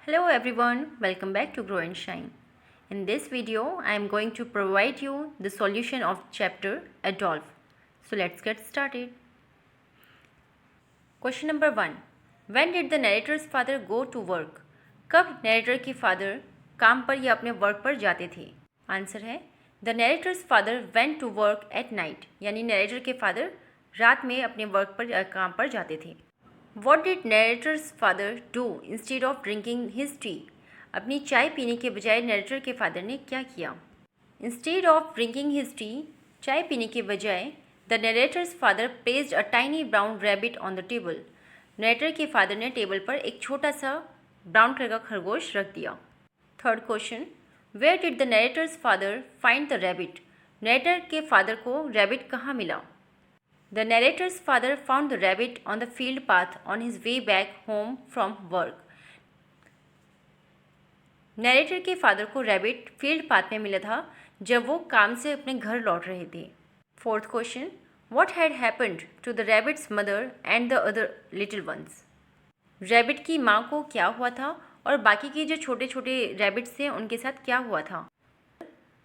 Hello everyone, welcome back to Grow and Shine. In this video, I am going to provide you the solution of chapter Adolf. So let's get started. Question number 1. When did the narrator's father go to work? कब narrator के father काम पर या अपने work पर जाते थे? Answer है The narrator's father went to work at night. यानी narrator के father रात में अपने work पर काम पर जाते थे. What did narrator's father do instead of drinking his tea? अपनी चाय पीने के बजाय narrator के father ने क्या किया? Instead of drinking his tea, चाय पीने के बजाय the narrator's father placed a tiny brown rabbit on the table. narrator के father ने टेबल पर एक छोटा सा ब्राउन कलर का खरगोश रख दिया. Third question, Where did the narrator's father find the rabbit? narrator के father को rabbit कहाँ मिला? The narrator's father found the rabbit on the field path on his way back home from work. Narrator के father को rabbit field path में मिला था जब वो काम से अपने घर लौट रहे थे. Fourth question, what had happened to the rabbit's mother and the other little ones? Rabbit की माँ को क्या हुआ था और बाकी के जो छोटे छोटे रैबिट्स थे उनके साथ क्या हुआ था?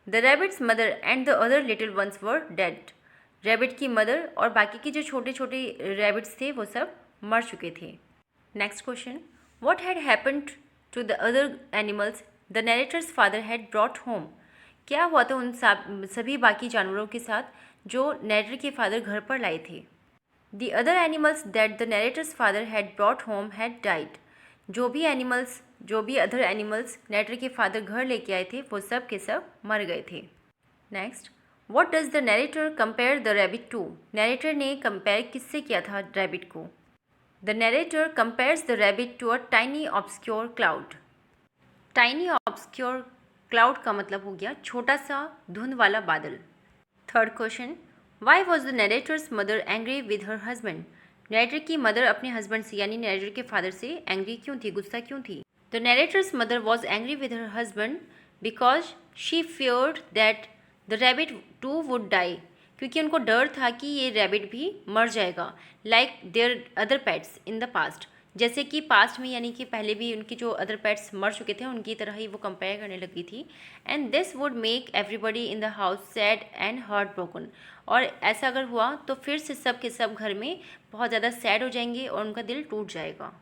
The rabbit's mother and the other little ones were dead. Rabbit की मदर और बाकी के जो छोटे छोटे रैबिट्स थे वो सब मर चुके थे. Next question, what had happened to the other animals the narrator's father had brought home? क्या हुआ था उन सभी बाकी जानवरों के साथ जो नरेटर के फादर घर पर लाए थे? The other animals that the narrator's father had brought home had died. जो भी अदर एनिमल्स नरेटर के फादर घर लेके आए थे वो सब के सब मर गए थे. Next, What does the narrator compare the rabbit to? Narrator ने compare किससे किया था rabbit को? The narrator compares the rabbit to a tiny obscure cloud. Tiny obscure cloud का मतलब हो गया छोटा सा धुंध वाला बादल. Third question, Why was the narrator's mother angry with her husband? Narrator की mother अपने husband से यानी narrator के father से angry क्यों थी, गुस्सा क्यों थी? The narrator's mother was angry with her husband because she feared that the rabbit too would die. क्योंकि उनको डर था कि ये रैबिट भी मर जाएगा like their other pets in the past. जैसे कि पास्ट में यानी कि पहले भी उनकी जो अदर पेट्स मर चुके थे उनकी तरह ही वो कंपेयर करने लगी थी. And this would make everybody in the house sad and heart broken. और ऐसा अगर हुआ तो फिर से सब के सब घर में बहुत ज़्यादा सैड हो जाएंगे और उनका दिल टूट जाएगा.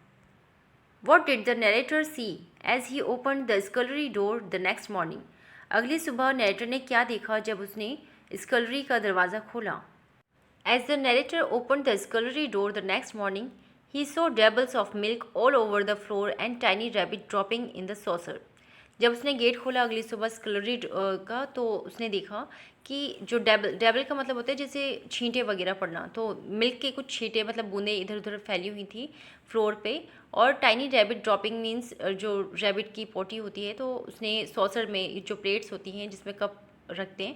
What did the narrator see as he open the scullery door the next morning? अगली सुबह नरेटर ने क्या देखा जब उसने स्कलरी का दरवाज़ा खोला? As the narrator open the scullery door the next morning he saw dabbles of milk all over the floor and tiny rabbit dropping in the saucer. जब उसने गेट खोला अगली सुबह स्कलरी का तो उसने देखा कि जो डेबल का मतलब होता है जैसे छींटे वगैरह पड़ना, तो मिल्क के कुछ छींटे मतलब बूंदें इधर उधर फैली हुई थी फ्लोर पे. और टाइनी रैबिट ड्रॉपिंग मीन्स जो रैबिट की पोटी होती है तो उसने सॉसर में जो प्लेट्स होती हैं जिसमें कप रखते हैं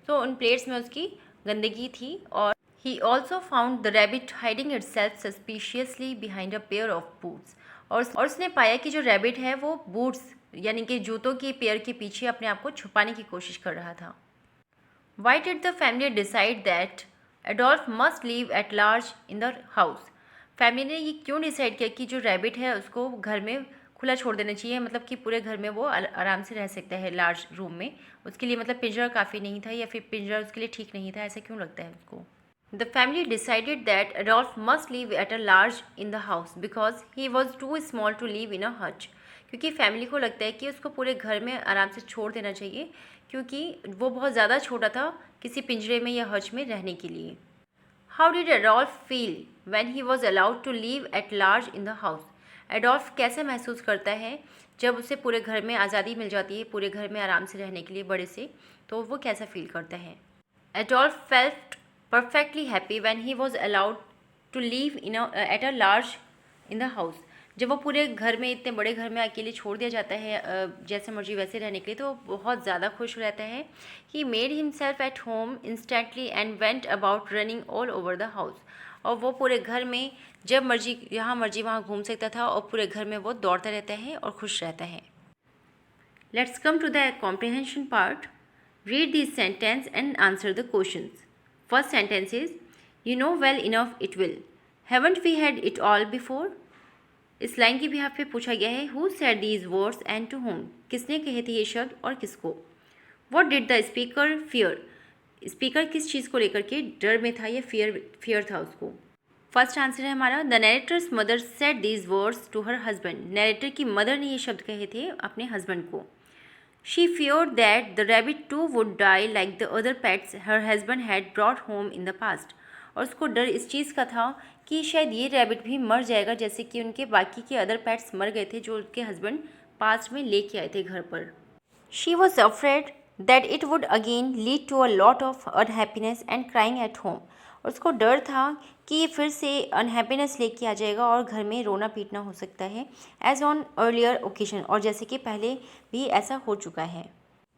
तो उन प्लेट्स में उसकी गंदगी थी. और he also found the rabbit hiding itself suspiciously behind a pair of boots. और उसने पाया कि जो रैबिट है वो बूट्स यानी कि जूतों के पेयर के पीछे अपने आप को छुपाने की कोशिश कर रहा था. Why did the family decide that Adolf must live at large in the house? Family ने ये क्यों डिसाइड किया कि जो रैबिट है उसको घर में खुला छोड़ देना चाहिए, मतलब कि पूरे घर में वो आराम से रह सकता है लार्ज रूम में. उसके लिए मतलब पिंजरा काफ़ी नहीं था या फिर पिंजरा उसके लिए ठीक नहीं था, ऐसा क्यों लगता है उसको? The family decided that Adolf must live at a large in the house because he was too small to live in a hutch. क्योंकि फैमिली को लगता है कि उसको पूरे घर में आराम से छोड़ देना चाहिए क्योंकि वो बहुत ज़्यादा छोटा था किसी पिंजरे में या हच में रहने के लिए. How did Adolf feel when he was allowed to live at large in the house? Adolf कैसे महसूस करता है जब उसे पूरे घर में आज़ादी मिल जाती है पूरे घर में आराम से रहने के लिए बड़े से, तो वो कैसा फील करता है? Adolf felt perfectly happy when he was allowed to live at a large in the house. जब वो पूरे घर में इतने बड़े घर में अकेले छोड़ दिया जाता है जैसे मर्जी वैसे रहने के लिए तो बहुत ज़्यादा खुश रहता है. He made himself at home instantly and went about running all over the house. और वो पूरे घर में जब मर्जी यहाँ मर्जी वहाँ घूम सकता था और पूरे घर में वो दौड़ता रहता है और खुश रहता है. Let's come to the comprehension part. Read this sentence and answer the questions. First sentence is, you know well enough it will. Haven't we had it all before? इस लाइन के भी यहाँ पे पूछा गया है who said these words and to whom, किसने कहे थे ये शब्द और किसको। What did the speaker fear, speaker किस चीज़ को लेकर के डर में था या फियर था उसको। फर्स्ट आंसर है हमारा the narrator's mother said these words to her husband, narrator की मदर ने ये शब्द कहे थे अपने हस्बैंड को। She feared that the rabbit too would die like the other pets her husband had brought home in the past, और उसको डर इस चीज़ का था कि शायद ये रैबिट भी मर जाएगा जैसे कि उनके बाकी के अदर पेट्स मर गए थे जो उनके हस्बैंड पास्ट में लेके आए थे घर पर। She was afraid that it would again lead to a lot of unhappiness and crying at home, और उसको डर था कि ये फिर से अनहैप्पीनेस लेके आ जाएगा और घर में रोना पीटना हो सकता है एज ऑन अर्लियर ओकेजन, और जैसे कि पहले भी ऐसा हो चुका है।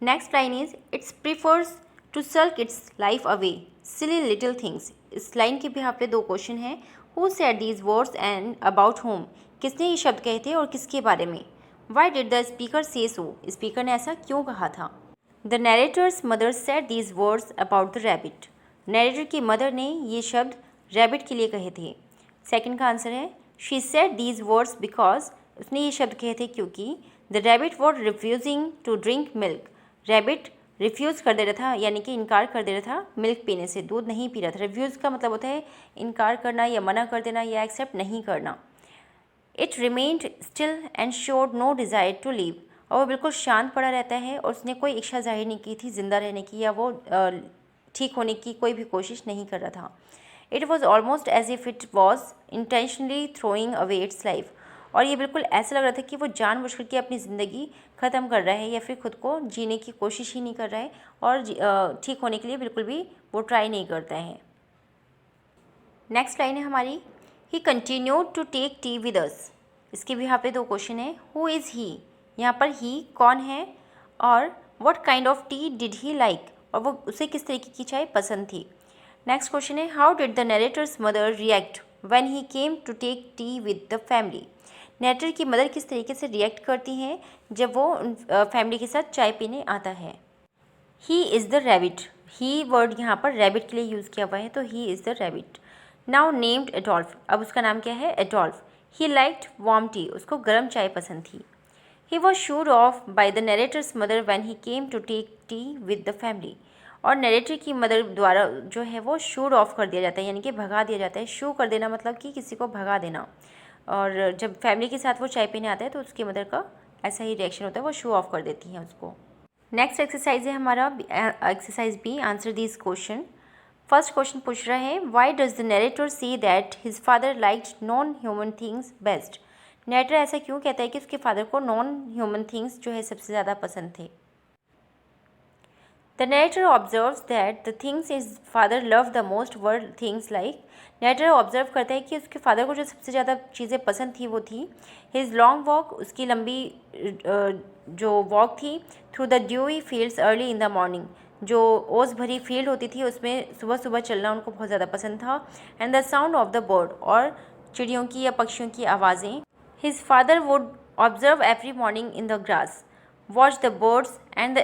Next line is its prefers to sulk its life away silly little things, इस लाइन के भी यहाँ पे दो क्वेश्चन हैं। Who said these words and about home, किसने ये शब्द कहे थे और किसके बारे में। वाई डिड द स्पीकर से सो, स्पीकर ने ऐसा क्यों कहा था। The narrator's mother said these words about the rabbit, narrator की मदर ने ये शब्द रैबिट के लिए कहे थे। सेकंड का आंसर है she said these words because, उसने ये शब्द कहे थे क्योंकि the rabbit was refusing to drink milk, rabbit refuse कर दे रहा था यानी कि इनकार कर दे रहा था मिल्क पीने से, दूध नहीं पी रहा था। रिफ्यूज़ का मतलब होता है इनकार करना या मना कर देना या एक्सेप्ट नहीं करना। It remained still and showed no desire to live, और वो बिल्कुल शांत पड़ा रहता है और उसने कोई इच्छा जाहिर नहीं की थी ज़िंदा रहने की या वो ठीक होने की कोई भी कोशिश नहीं कर रहा था। It was almost as if it was intentionally throwing away its life, और ये बिल्कुल ऐसा लग रहा था कि वो जानबूझकर के अपनी ज़िंदगी ख़त्म कर रहा है या फिर खुद को जीने की कोशिश ही नहीं कर रहा है और ठीक होने के लिए बिल्कुल भी वो ट्राई नहीं करता है। नेक्स्ट लाइन है हमारी he continued to take tea with us, इसके भी यहाँ पे दो क्वेश्चन है। हु इज़ ही, यहाँ पर ही कौन है, और what kind of tea did he like, और वो उसे किस तरीके की चाय पसंद थी। नेक्स्ट क्वेश्चन है how did the narrator's mother react when he came to take tea with the family, narrator की मदर किस तरीके से रिएक्ट करती हैं जब वो फैमिली के साथ चाय पीने आता है। ही is the rabbit, he word यहाँ पर रैबिट के लिए यूज़ किया हुआ है तो he is the rabbit. Now named Adolf, अब उसका नाम क्या है Adolf. He liked warm tea, उसको गर्म चाय पसंद थी। He was shooed off by the narrator's mother when he came to take tea with the family, और नरेटर की मदर द्वारा जो है वो शूड ऑफ कर दिया जाता है यानी कि भगा दिया जाता है। शू कर देना मतलब कि किसी को भगा देना, और जब फैमिली के साथ वो चाय पीने आता है तो उसकी मदर का ऐसा ही रिएक्शन होता है, वो शू ऑफ कर देती हैं उसको। नेक्स्ट एक्सरसाइज है हमारा exercise B, answer this question. First question पूछ रहा है why does the narrator see that his father liked non human things best, narrator ऐसा क्यों कहता है कि उसके फादर को नॉन ह्यूमन थिंग्स जो है सबसे ज़्यादा पसंद थे। The narrator observes that the things his father love the most were things like, narrator observe करता है कि उसके फादर को जो सबसे ज़्यादा चीज़ें पसंद थी वो थी हिज लॉन्ग वॉक, उसकी लंबी जो वॉक थी, through the dewy fields early in the morning, जो ओस भरी फील्ड होती थी उसमें सुबह सुबह चलना उनको बहुत ज़्यादा पसंद था। And the sound of the bird, और चिड़ियों की या पक्षियों की आवाज़ें। His father would observe every morning in the grass, watch the birds and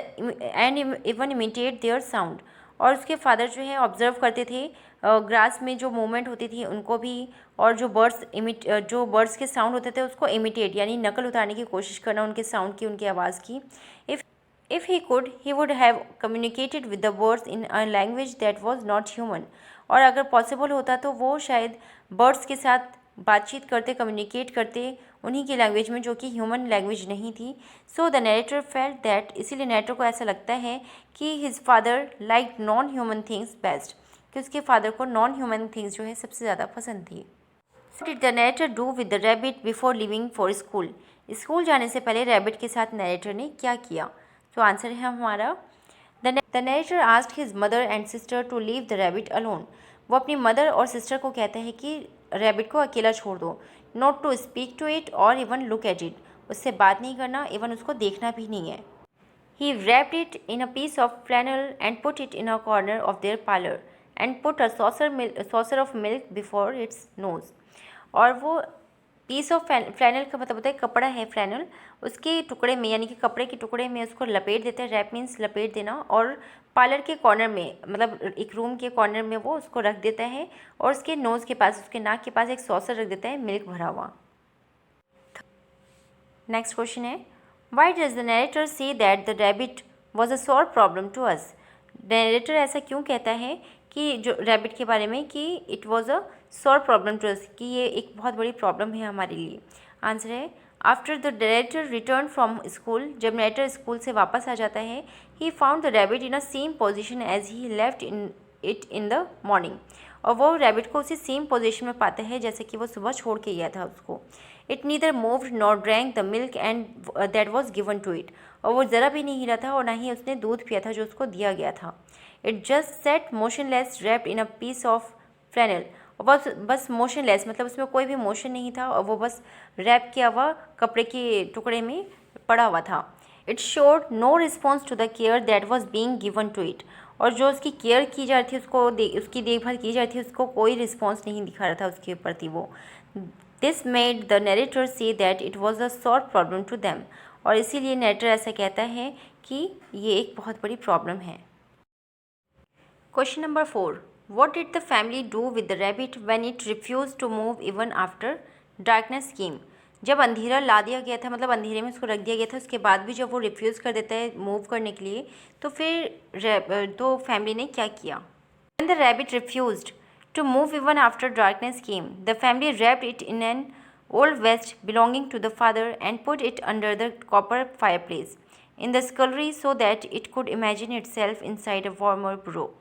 even imitate their sound, और उसके फादर जो है ऑब्जर्व करते थे ग्रास में जो मूवमेंट होती थी उनको भी, और जो बर्ड्स के साउंड होते थे उसको इमिटेट यानी नकल उतारने की कोशिश करना उनके साउंड की, उनकी आवाज़ की। If he could he would have communicated with the birds in a language that was not human, और अगर पॉसिबल होता तो वो शायद बर्ड्स के साथ बातचीत करते, कम्युनिकेट करते उन्हीं की लैंग्वेज में जो कि ह्यूमन लैंग्वेज नहीं थी। So the narrator felt that, इसीलिए नरेटर को ऐसा लगता है कि his father like non human things best, कि उसके फादर को नॉन ह्यूमन थिंग्स जो है सबसे ज़्यादा पसंद थी। So did the narrator do with the rabbit before living for school, school जाने से पहले रैबिट के साथ नरेटर ने क्या किया। तो आंसर है हमारा the narrator asked his mother and sister to leave the rabbit alone, वो अपनी मदर और सिस्टर को कहता है कि रैबिट को अकेला छोड़ दो। Not to speak to it और इवन लुक एट इट, उससे बात नहीं करना, इवन उसको देखना भी नहीं है। ही wrapped it in a piece of flannel and put it in a corner of their parlor and put a saucer of milk before its nose, और वो पीस ऑफ फ्लैनल का मतलब होता है कपड़ा है फ्लैनल, उसके टुकड़े में यानी कि कपड़े के टुकड़े में उसको लपेट देते हैं। रैप मीन्स लपेट देना, और पार्लर के कॉर्नर में मतलब एक रूम के कॉर्नर में वो उसको रख देता है, और उसके नोज़ के पास, उसके नाक के पास एक सॉसर रख देता है मिल्क भरा हुआ। नेक्स्ट क्वेश्चन है, why does the narrator say that the rabbit was a sore problem to us? Narrator ऐसा क्यों कहता है कि जो रैबिट के बारे में कि it was a sore problem to us, कि ये एक बहुत बड़ी प्रॉब्लम है हमारे लिए? आंसर है, after the narrator return from school, जब नरेटर स्कूल से वापस आ जाता है, he found the rabbit in a same position as he left in the morning, और वो रैबिट को उसी सेम पोजीशन में पाता है जैसे कि वो सुबह छोड़ के गया था उसको. It neither moved nor drank the milk and that was given to it, और वो ज़रा भी नहीं हिला था और ना ही उसने दूध पिया था जो उसको दिया गया था. It just set motionless wrapped in a piece of flannel, और बस मोशनलेस मतलब उसमें कोई भी मोशन नहीं था और वो बस रैप किया हुआ कपड़े के टुकड़े में पड़ा हुआ था. It showed no response to the care that was being given to it, और जो उसकी केयर की जा रही थी उसको उसकी देखभाल की जा रही थी उसको कोई रिस्पॉन्स नहीं दिखा रहा था उसके प्रति वो. This made the narrator say that it was a sort problem to them, और इसीलिए नरेटर ऐसा कहता है कि ये एक बहुत बड़ी प्रॉब्लम है. Question number 4, what did the family do with the rabbit when it refuse to move even after darkness came? जब अंधेरा ला दिया गया था, मतलब अंधेरे में उसको रख दिया गया था, उसके बाद भी जब वो रिफ्यूज़ कर देता है मूव करने के लिए, तो फिर तो फैमिली ने क्या किया? When the rabbit refused to move even after darkness came, the family wrapped it in an old vest belonging to the father and put it under the copper fireplace in the scullery so that it could imagine itself inside a warmer burrow.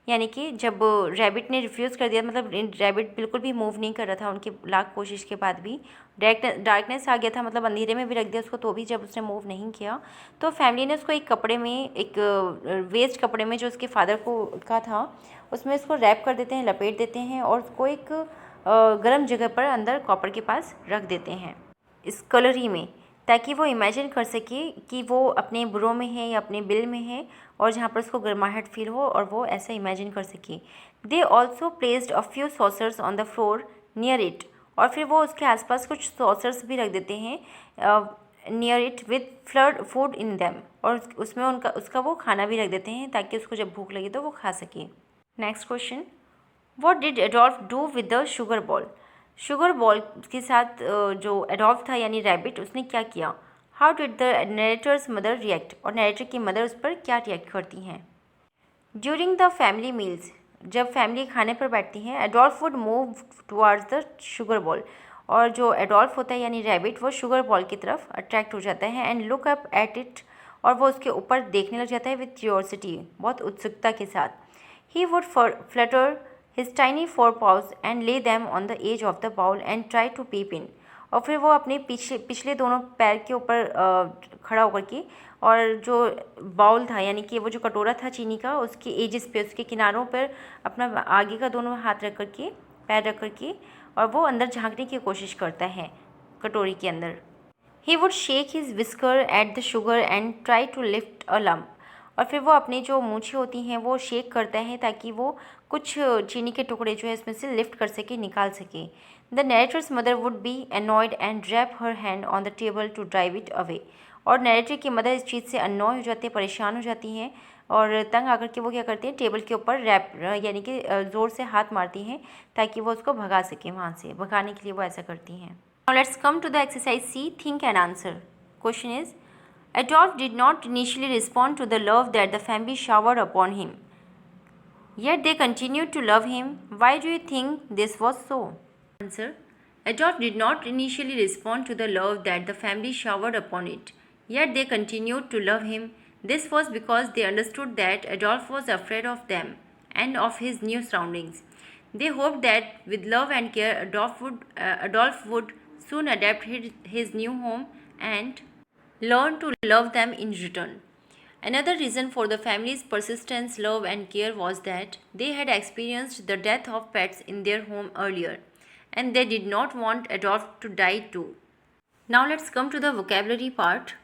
यानी कि जब rabbit ने refuse कर दिया, मतलब rabbit बिल्कुल भी move नहीं कर रहा था उनके लाख कोशिश के बाद भी, डार्कनेस आ गया था, मतलब अंधेरे में भी रख दिया उसको तो भी जब उसने मूव नहीं किया, तो फैमिली ने उसको एक कपड़े में, एक वेस्ट कपड़े में जो उसके फादर को का था, उसमें उसको रैप कर देते हैं, लपेट देते हैं और उसको एक गर्म जगह पर अंदर कॉपर के पास रख देते हैं इस कलरी में, ताकि वो इमेजिन कर सके कि वो अपने बुरों में है या अपने बिल में है, और जहाँ पर उसको गर्माहट फील हो और वो ऐसा इमेजिन कर सके. They also placed a few saucers on the floor near it, और फिर वो उसके आसपास कुछ सॉसर्स भी रख देते हैं near it with flood food in them, और उसमें उसका वो खाना भी रख देते हैं ताकि उसको जब भूख लगे तो वो खा सके. Next question, what did Adolf do with the sugar ball? Sugar ball के साथ जो एडोल्फ था यानी रैबिट, उसने क्या किया? How did the narrator's mother react, और नरेटर की मदर उस पर क्या रिएक्ट करती हैं? ड्यूरिंग द फैमिली मील्स, जब फैमिली खाने पर बैठती हैं, Adolf would move towards the sugar ball, और जो एडोल्फ होता है यानी रैबिट, वो शुगर बॉल की तरफ अट्रैक्ट हो जाता है and look up at it, और वो उसके ऊपर देखने लग जाता है विथ क्यूरियोसिटी, बहुत उत्सुकता के साथ. He would Flutter his tiny forepaws and lay them on the edge of the bowl and try to peep in, और फिर वो अपने पिछले दोनों पैर के ऊपर खड़ा होकर के, और जो बाउल था यानी कि वो जो कटोरा था चीनी का, उसके एजेस पे, उसके किनारों पर अपना आगे का दोनों हाथ रख कर के, पैर रख कर के, और वो अंदर झांकने की कोशिश करता है कटोरी के अंदर. He would shake his whisker at the sugar and try to lift a lump, और फिर वो अपनी जो मूछें होती हैं वो शेक करता है ताकि वो कुछ चीनी के टुकड़े जो है इसमें से लिफ्ट कर सके, निकाल सके. The narrator's mother would be annoyed and rap her hand on the table to drive it away, और नरेटर की मदर इस चीज़ से अनॉय हो जाती है, परेशान हो जाती हैं, और तंग आकर के वो क्या करती हैं, टेबल के ऊपर रैप यानी कि ज़ोर से हाथ मारती हैं ताकि वो उसको भगा सकें, वहाँ से भगाने के लिए वो ऐसा करती हैं. Now let's come to the exercise C, think and answer. Question is, Adolf did not initially respond to the love that the family showered upon him. Yet they continued to love him. Why do you think this was so? Answer. Adolf did not initially respond to the love that the family showered upon it. Yet they continued to love him. This was because they understood that Adolf was afraid of them and of his new surroundings. They hoped that with love and care, Adolf would soon adapt his new home and learn to love them in return. Another reason for the family's persistence, love, and care was that they had experienced the death of pets in their home earlier, and they did not want Adolf to die too. Now let's come to the vocabulary part.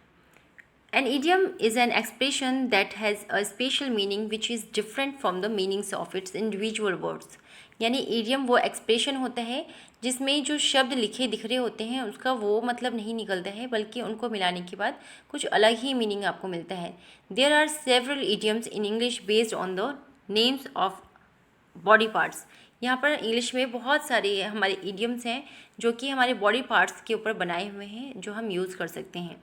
An idiom is an expression that has a special meaning which is different from the meanings of its individual words. यानी idiom वो expression होता है जिसमें जो शब्द लिखे दिख रहे होते हैं उसका वो मतलब नहीं निकलता है, बल्कि उनको मिलाने के बाद कुछ अलग ही मीनिंग आपको मिलता है. There are several idioms in English based on the names of body parts. यहाँ पर इंग्लिश में बहुत सारे हमारे इडियम्स हैं जो कि हमारे बॉडी पार्ट्स के ऊपर बनाए हुए हैं जो हम यूज़ कर सकते हैं।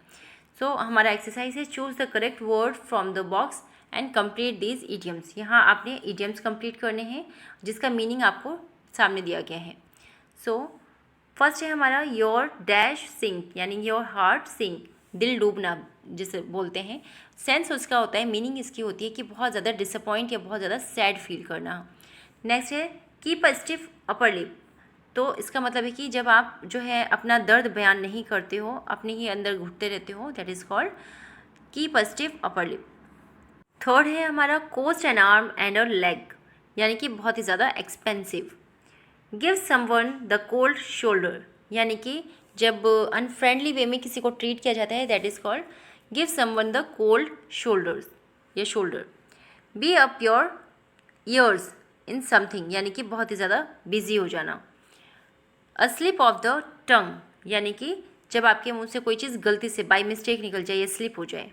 सो हमारा एक्सरसाइज है choose the correct word from the box and complete these idioms. यहाँ आपने इडियम्स कंप्लीट करने हैं जिसका मीनिंग आपको सामने दिया गया है। सो फर्स्ट है हमारा योर डैश सिंक, यानी योर हार्ट सिंक, दिल डूबना जिसे बोलते हैं। सेंस उसका होता है, मीनिंग इसकी होती है कि बहुत ज़्यादा डिसअपॉइंट या बहुत ज़्यादा सैड फील करना। नेक्स्ट है keep a stiff upper lip, तो इसका मतलब है कि जब आप जो है अपना दर्द बयान नहीं करते हो, अपने ही अंदर घुटते रहते हो, that is called keep a stiff upper lip. Third है हमारा cost an arm and a leg, यानी कि बहुत ही ज़्यादा expensive. Give someone the cold shoulder, यानी कि जब अनफ्रेंडली वे में किसी को ट्रीट किया जाता है, that is called give someone the cold shoulders या shoulder. Be up your ears in something, यानी कि बहुत ही ज़्यादा बिजी हो जाना। A slip of the tongue, यानी कि जब आपके मुंह से कोई चीज़ गलती से बाय मिस्टेक निकल जाए या स्लिप हो जाए।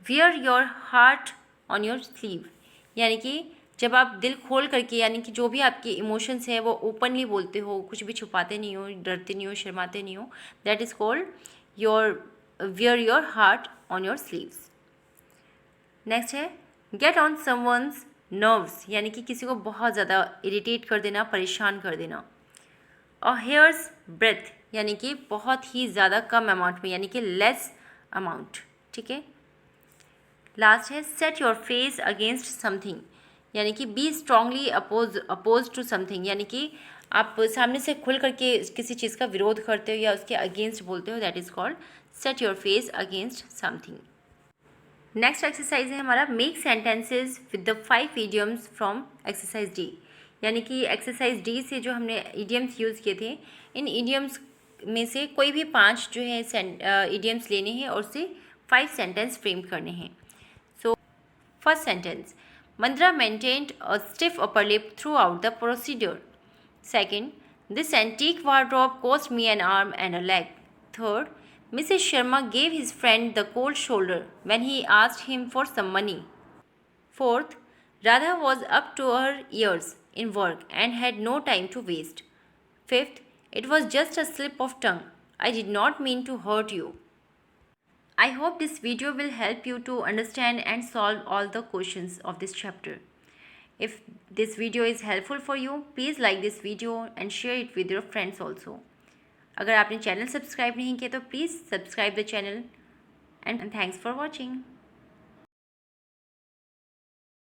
Wear your heart on your sleeve, यानी कि जब आप दिल खोल करके, यानी कि जो भी आपके इमोशंस हैं वो ओपनली बोलते हो, कुछ भी छुपाते नहीं हो, डरते नहीं हो, शर्माते नहीं हो, that is called your wear your heart on your sleeves. Next है गेट ऑन समवन्स नर्व्स, यानी कि किसी को बहुत ज़्यादा इरिटेट कर देना, परेशान कर देना। अ हेयर्स ब्रेथ, यानी कि बहुत ही ज़्यादा कम अमाउंट में, यानी कि लेस अमाउंट, ठीक है। लास्ट है set your face against something, यानी कि be strongly oppose to something, यानी कि आप सामने से खुल करके किसी चीज़ का विरोध करते हो या उसके अगेंस्ट बोलते हो, that is called set your face against something. Next exercise है हमारा make sentences with the 5 idioms from exercise D, यानी कि एक्सरसाइज डी से जो हमने इडियम्स यूज़ किए थे, इन इडियम्स में से कोई भी 5 जो है इडियम्स लेने हैं और उससे 5 सेंटेंस फ्रेम करने हैं। So first sentence, Mandra maintained a stiff upper lip throughout the procedure. Second, this antique wardrobe cost me an arm and a leg. Third, Mrs. Sharma gave his friend the cold shoulder when he asked him for some money. Fourth, Radha was up to her ears in work and had no time to waste. Fifth, it was just a slip of tongue. I did not mean to hurt you. I hope this video will help you to understand and solve all the questions of this chapter. If this video is helpful for you, please like this video and share it with your friends also. अगर आपने channel subscribe नहीं किया तो please subscribe the channel and thanks for watching.